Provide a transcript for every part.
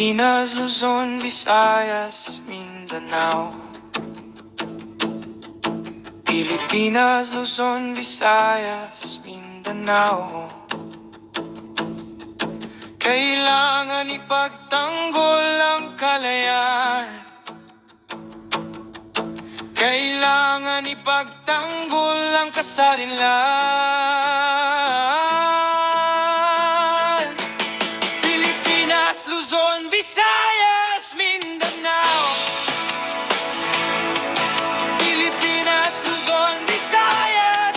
Pilipinas, Luzon, Visayas, Mindanao. Pilipinas, Luzon, Visayas, Mindanao. Kailangan ipagtanggol ang kalayaan. Kailangan ipagtanggol ang kasarinlan. Pilipinas, Luzon, Visayas, Mindanao. Pilipinas, Luzon, Visayas,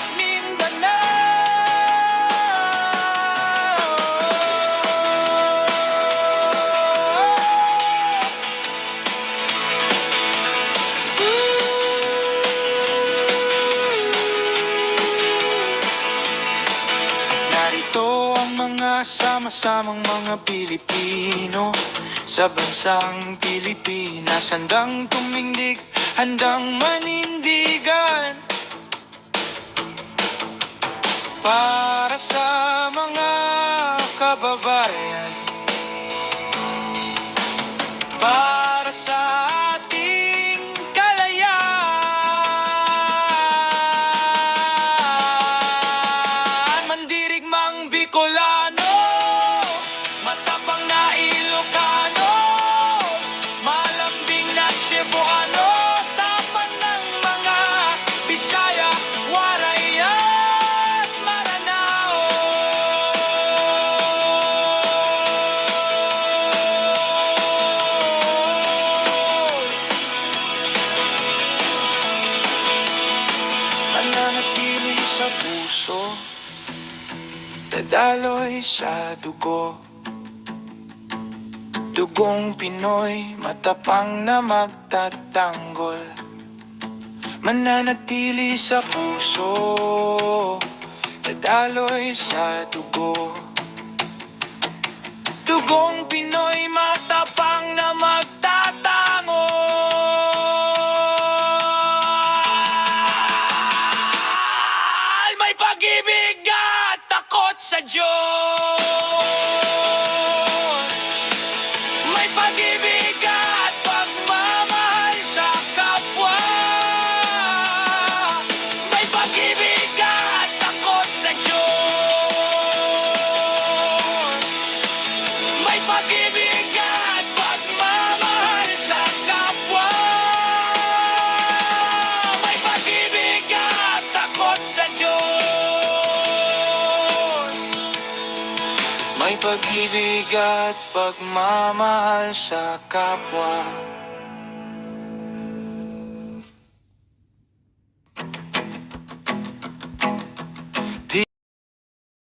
Narito ang mga sama-samang mga Pilipino sa bansang Pilipinas, handang tumindig, handang manindigan para sa mga kababayan, para sa ating kalayaan. Mandirigmang Bicolano, matapang na Ilocano, malambing na Cebuano, tapan ng mga Bisaya, Waray at Maranao. Mananatili sa puso, dadaloy sa dugo. Dugong Pinoy, matapang na magtatanggol. Mananatili sa puso, dadaloy sa dugo. Dugong Pinoy, matapang na magtatanggol. May pag-ibig at takot sa Diyos. May pag-ibig at pagmamahal sa kapwa. May pag-ibig at takot sa Diyos. May pag-ibig at pagmamahal sa kapwa. May pag-ibig at takot sa Diyos. May pag-ibig at pagmamahal sa kapwa.